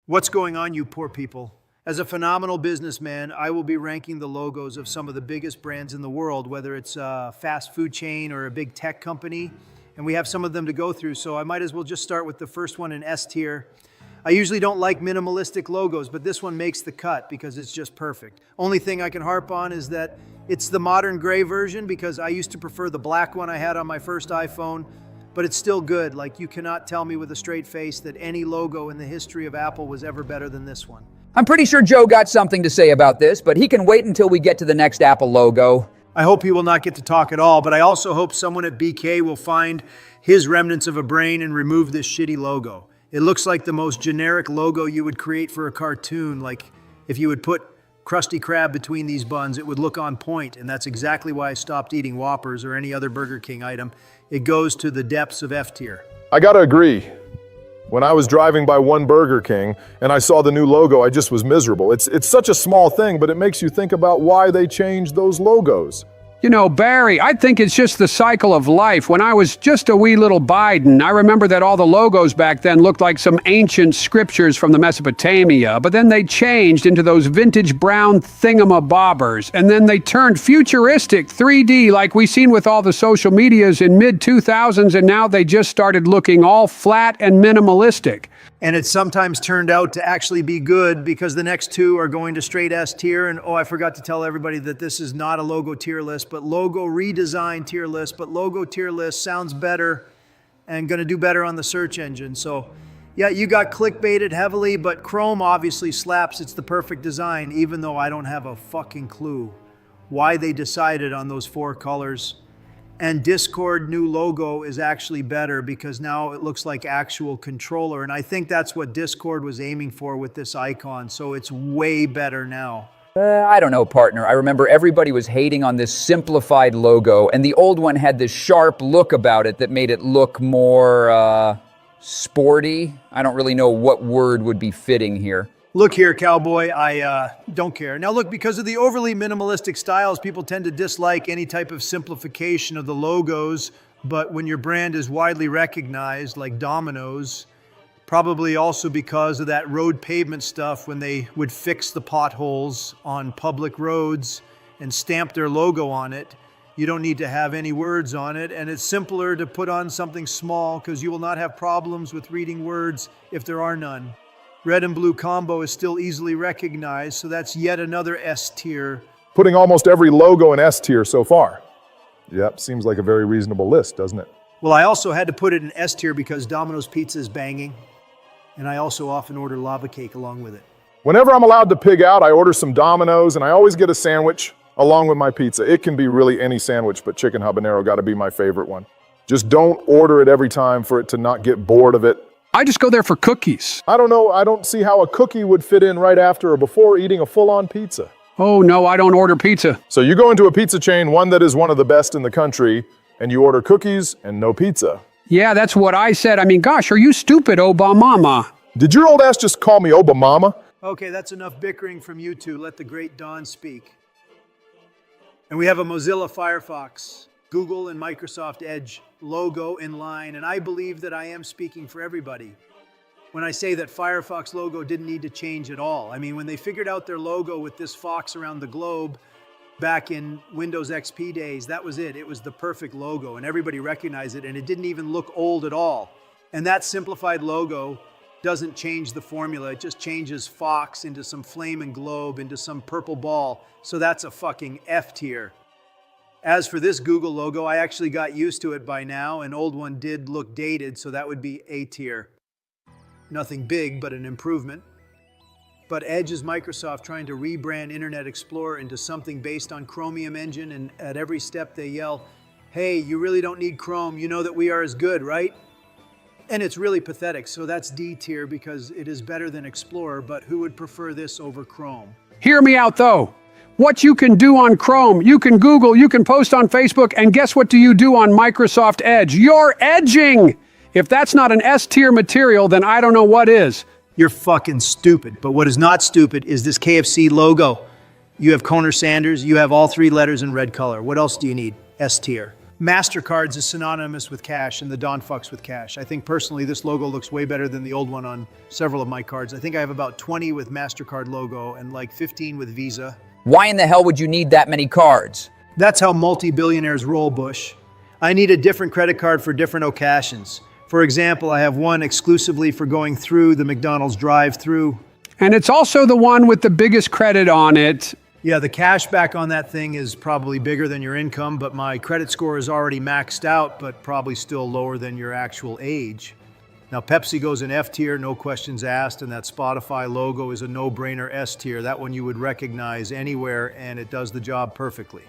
What's going on, you poor people? As a phenomenal businessman, I will be ranking the logos of some of the biggest brands in the world, whether it's a fast food chain or a big tech company, and we have some of them to go through, so I might as well just start with the first one in S tier. I usually don't like minimalistic logos, but this one makes the cut because it's just perfect. Only thing I can harp on is that it's the modern gray version because I used to prefer the black one I had on my first iPhone, but it's still good. Like, you cannot tell me with a straight face that any logo in the history of Apple was ever better than this one. I'm pretty sure Joe got something to say about this, but he can wait until we get to the next Apple logo. I hope he will not get to talk at all, but I also hope someone at BK will find his remnants of a brain and remove this shitty logo. It looks like the most generic logo you would create for a cartoon. Like, if you would put Krusty Krab between these buns, it would look on point, and that's exactly why I stopped eating Whoppers or any other Burger King item. It goes to the depths of F tier. I gotta agree. When I was driving by one Burger King and I saw the new logo, I just was miserable. It's such a small thing, but it makes you think about why they changed those logos. You know, Barry, I think it's just the cycle of life. When I was just a wee little Biden, I remember that all the logos back then looked like some ancient scriptures from the Mesopotamia, but then they changed into those vintage brown thingamabobbers, and then they turned futuristic 3D like we seen with all the social medias in mid-2000s, and now they just started looking all flat and minimalistic. And it sometimes turned out to actually be good because the next two are going to straight S tier. And oh, I forgot to tell everybody that this is not a logo tier list, but logo redesign tier list. But logo tier list sounds better and going to do better on the search engine. So yeah, you got clickbaited heavily, but Chrome obviously slaps. It's the perfect design, even though I don't have a fucking clue why they decided on those four colors. And Discord new logo is actually better because now it looks like actual controller. And I think that's what Discord was aiming for with this icon. So it's way better now. I don't know, partner. I remember everybody was hating on this simplified logo, and the old one had this sharp look about it that made it look more, sporty. I don't really know what word would be fitting here. Look here, cowboy, I don't care. Now look, because of the overly minimalistic styles, people tend to dislike any type of simplification of the logos, but when your brand is widely recognized, like Domino's, probably also because of that road pavement stuff when they would fix the potholes on public roads and stamp their logo on it, you don't need to have any words on it, and it's simpler to put on something small because you will not have problems with reading words if there are none. Red and blue combo is still easily recognized, so that's yet another S tier. Putting almost every logo in S tier so far. Yep, seems like a very reasonable list, doesn't it? Well, I also had to put it in S tier because Domino's pizza is banging, and I also often order lava cake along with it. Whenever I'm allowed to pig out, I order some Domino's, and I always get a sandwich along with my pizza. It can be really any sandwich, but chicken habanero got to be my favorite one. Just don't order it every time for it to not get bored of it. I just go there for cookies. I don't know, I don't see how a cookie would fit in right after or before eating a full-on pizza. Oh no, I don't order pizza. So you go into a pizza chain, one that is one of the best in the country, and you order cookies and no pizza. Yeah, that's what I said. I mean, gosh, are you stupid, Obama? Did your old ass just call me Obama? Okay, that's enough bickering from you two. Let the great Don speak. And we have a Mozilla Firefox, Google and Microsoft Edge logo in line, and I believe that I am speaking for everybody when I say that Firefox logo didn't need to change at all. I mean, when they figured out their logo with this fox around the globe back in Windows XP days, that was it. It was the perfect logo, and everybody recognized it, and it didn't even look old at all. And that simplified logo doesn't change the formula. It just changes fox into some flame and globe into some purple ball. So that's a fucking F tier. As for this Google logo, I actually got used to it by now. An old one did look dated, so that would be A tier. Nothing big, but an improvement. But Edge is Microsoft trying to rebrand Internet Explorer into something based on Chromium engine, and at every step they yell, "Hey, you really don't need Chrome. You know that we are as good, right?" And it's really pathetic, so that's D tier because it is better than Explorer, but who would prefer this over Chrome? Hear me out though. What you can do on Chrome, you can Google, you can post on Facebook, and guess what do you do on Microsoft Edge? You're edging! If that's not an S tier material, then I don't know what is. You're fucking stupid. But what is not stupid is this KFC logo. You have Conor Sanders, you have all three letters in red color. What else do you need? S tier. MasterCards is synonymous with cash and the Don fucks with cash. I think personally this logo looks way better than the old one on several of my cards. I think I have about 20 with MasterCard logo and like 15 with Visa. Why in the hell would you need that many cards? That's how multi-billionaires roll, Bush. I need a different credit card for different occasions. For example, I have one exclusively for going through the McDonald's drive-through. And it's also the one with the biggest credit on it. Yeah, the cash back on that thing is probably bigger than your income, but my credit score is already maxed out, but probably still lower than your actual age. Now, Pepsi goes in F tier, no questions asked, and that Spotify logo is a no-brainer S tier. That one you would recognize anywhere, and it does the job perfectly.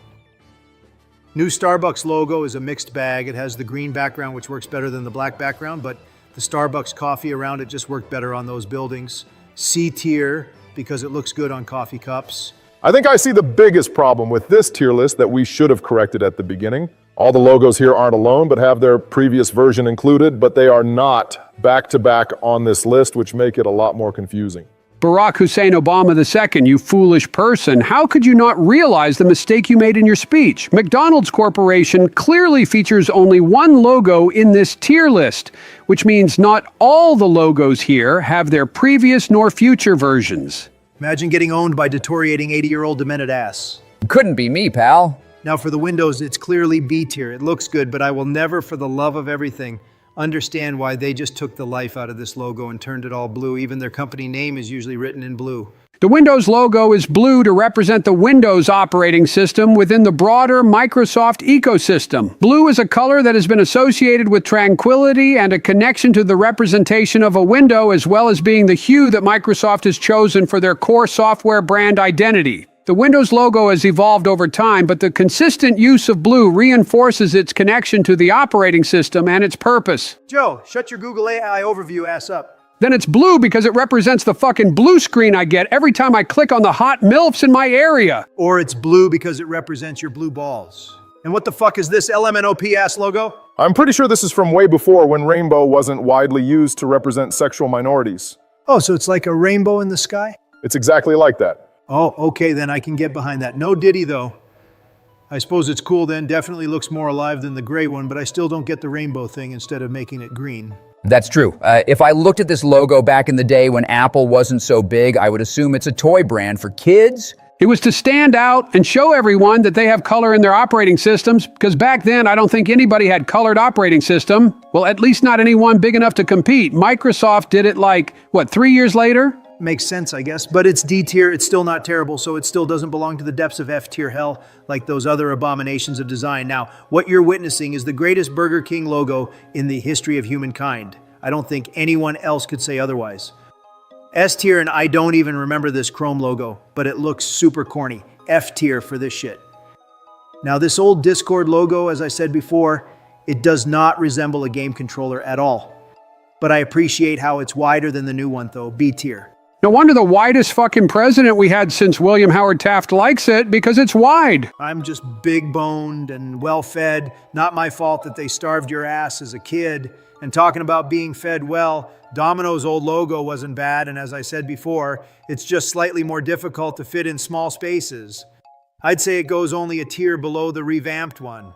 New Starbucks logo is a mixed bag. It has the green background, which works better than the black background, but the Starbucks coffee around it just worked better on those buildings. C tier, because it looks good on coffee cups. I think I see the biggest problem with this tier list that we should have corrected at the beginning. All the logos here aren't alone, but have their previous version included, but they are not back-to-back on this list, which make it a lot more confusing. Barack Hussein Obama II, you foolish person, how could you not realize the mistake you made in your speech? McDonald's Corporation clearly features only one logo in this tier list, which means not all the logos here have their previous nor future versions. Imagine getting owned by deteriorating 80-year-old demented ass. Couldn't be me, pal. Now for the windows, it's clearly B tier. It looks good, but I will never, for the love of everything, understand why they just took the life out of this logo and turned it all blue. Even their company name is usually written in blue. The Windows logo is blue to represent the Windows operating system within the broader Microsoft ecosystem. Blue is a color that has been associated with tranquility and a connection to the representation of a window, as well as being the hue that Microsoft has chosen for their core software brand identity. The Windows logo has evolved over time, but the consistent use of blue reinforces its connection to the operating system and its purpose. Joe, shut your Google AI overview ass up. Then it's blue because it represents the fucking blue screen I get every time I click on the hot MILFs in my area. Or it's blue because it represents your blue balls. And what the fuck is this LMNOP ass logo? I'm pretty sure this is from way before when rainbow wasn't widely used to represent sexual minorities. Oh, so it's like a rainbow in the sky? It's exactly like that. Oh, okay, then I can get behind that. No Diddy, though. I suppose it's cool then. Definitely looks more alive than the gray one, but I still don't get the rainbow thing instead of making it green. That's true. If I looked at this logo back in the day when Apple wasn't so big, I would assume it's a toy brand for kids. It was to stand out and show everyone that they have color in their operating systems, because back then I don't think anybody had colored operating system. Well, at least not anyone big enough to compete. Microsoft did it like, 3 years later? Makes sense, I guess, but it's D tier. It's still not terrible, so it still doesn't belong to the depths of F tier hell like those other abominations of design. Now, what you're witnessing is the greatest Burger King logo in the history of humankind. I don't think anyone else could say otherwise. S tier, and I don't even remember this Chrome logo, but it looks super corny. F tier for this shit. Now, this old Discord logo, as I said before, it does not resemble a game controller at all. But I appreciate how it's wider than the new one, though. B tier. No wonder the widest fucking president we had since William Howard Taft likes it, because it's wide. I'm just big-boned and well-fed. Not my fault that they starved your ass as a kid. And talking about being fed well, Domino's old logo wasn't bad, and as I said before, it's just slightly more difficult to fit in small spaces. I'd say it goes only a tier below the revamped one.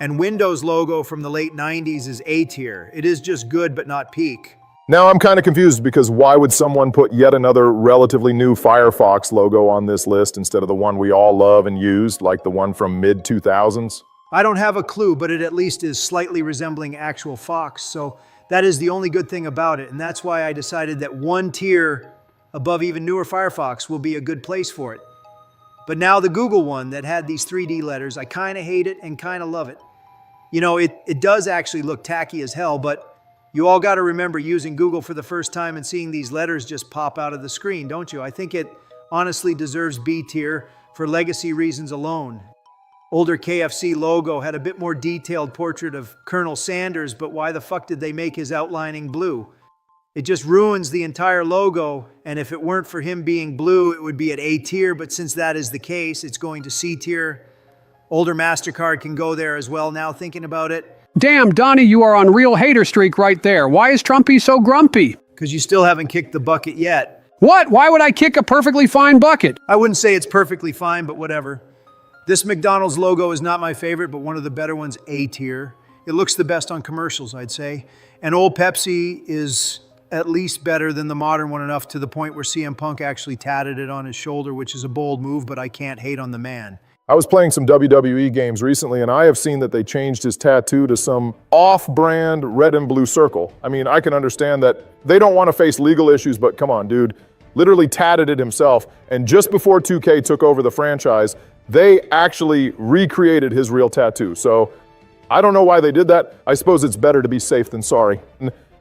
And Windows logo from the late 90s is A tier. It is just good, but not peak. Now I'm kind of confused because why would someone put yet another relatively new Firefox logo on this list instead of the one we all love and used, like the one from mid-2000s? I don't have a clue, but it at least is slightly resembling actual Fox, so that is the only good thing about it, and that's why I decided that one tier above even newer Firefox will be a good place for it. But now the Google one that had these 3D letters, I kind of hate it and kind of love it. You know, it does actually look tacky as hell, but you all got to remember using Google for the first time and seeing these letters just pop out of the screen, don't you? I think it honestly deserves B tier for legacy reasons alone. Older KFC logo had a bit more detailed portrait of Colonel Sanders, but why the fuck did they make his outlining blue? It just ruins the entire logo, and if it weren't for him being blue, it would be at A tier, but since that is the case, it's going to C tier. Older MasterCard can go there as well now, thinking about it. Damn, Donnie, you are on real hater streak right there. Why is Trumpy so grumpy? Because you still haven't kicked the bucket yet. What? Why would I kick a perfectly fine bucket? I wouldn't say it's perfectly fine, but whatever. This McDonald's logo is not my favorite, but one of the better ones, A tier. It looks the best on commercials, I'd say. And Old Pepsi is at least better than the modern one enough to the point where CM Punk actually tatted it on his shoulder, which is a bold move, but I can't hate on the man. I was playing some WWE games recently, and I have seen that they changed his tattoo to some off-brand red and blue circle. I mean, I can understand that they don't want to face legal issues, but come on, dude. Literally tatted it himself, and just before 2K took over the franchise, they actually recreated his real tattoo. So I don't know why they did that. I suppose it's better to be safe than sorry.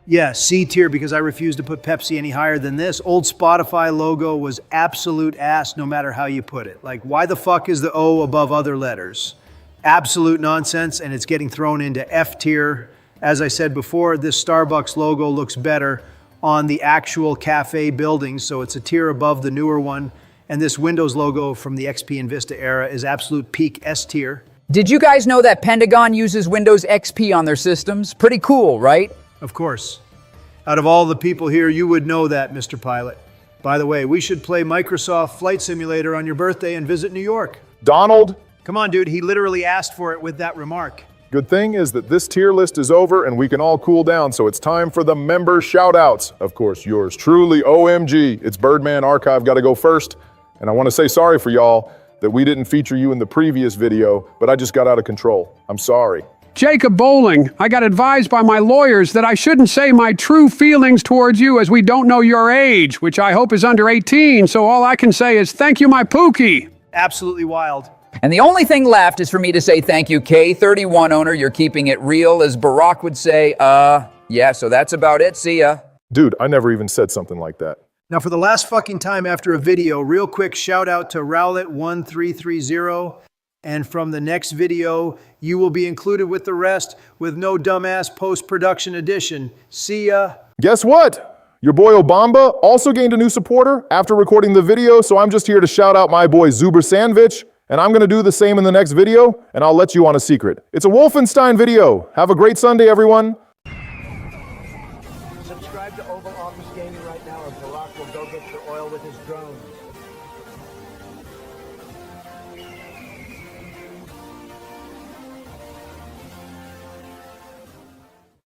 Yeah, C tier because I refuse to put Pepsi any higher than this. Old Spotify logo was absolute ass no matter how you put it. Like, why the fuck is the O above other letters? Absolute nonsense, and it's getting thrown into F tier. As I said before, this Starbucks logo looks better on the actual cafe building, so it's a tier above the newer one. And this Windows logo from the XP and Vista era is absolute peak S tier. Did you guys know that Pentagon uses Windows XP on their systems? Pretty cool, right? Of course. Out of all the people here, you would know that, Mr. Pilot. By the way, we should play Microsoft Flight Simulator on your birthday and visit New York. Donald? Come on, dude. He literally asked for it with that remark. Good thing is that this tier list is over and we can all cool down, so it's time for the member shoutouts. Of course, yours truly, OMG. It's Birdman Archive gotta go first. And I want to say sorry for y'all that we didn't feature you in the previous video, but I just got out of control. I'm sorry. Jacob Bowling, I got advised by my lawyers that I shouldn't say my true feelings towards you as we don't know your age, which I hope is under 18, so all I can say is thank you, my Pookie. Absolutely wild. And the only thing left is for me to say thank you, K31 owner. You're keeping it real, as Barack would say. Yeah, so that's about it. See ya. Dude, I never even said something like that. Now, for the last fucking time after a video, real quick shout out to Rowlet1330. And from the next video, you will be included with the rest with no dumbass post-production edition. See ya. Guess what? Your boy Obamba also gained a new supporter after recording the video, so I'm just here to shout out my boy Zuber Sandvich, and I'm gonna do the same in the next video, and I'll let you on a secret. It's a Wolfenstein video. Have a great Sunday, everyone. Subscribe to Oval Office Gaming right now, or Barack will go get your oil with his drones.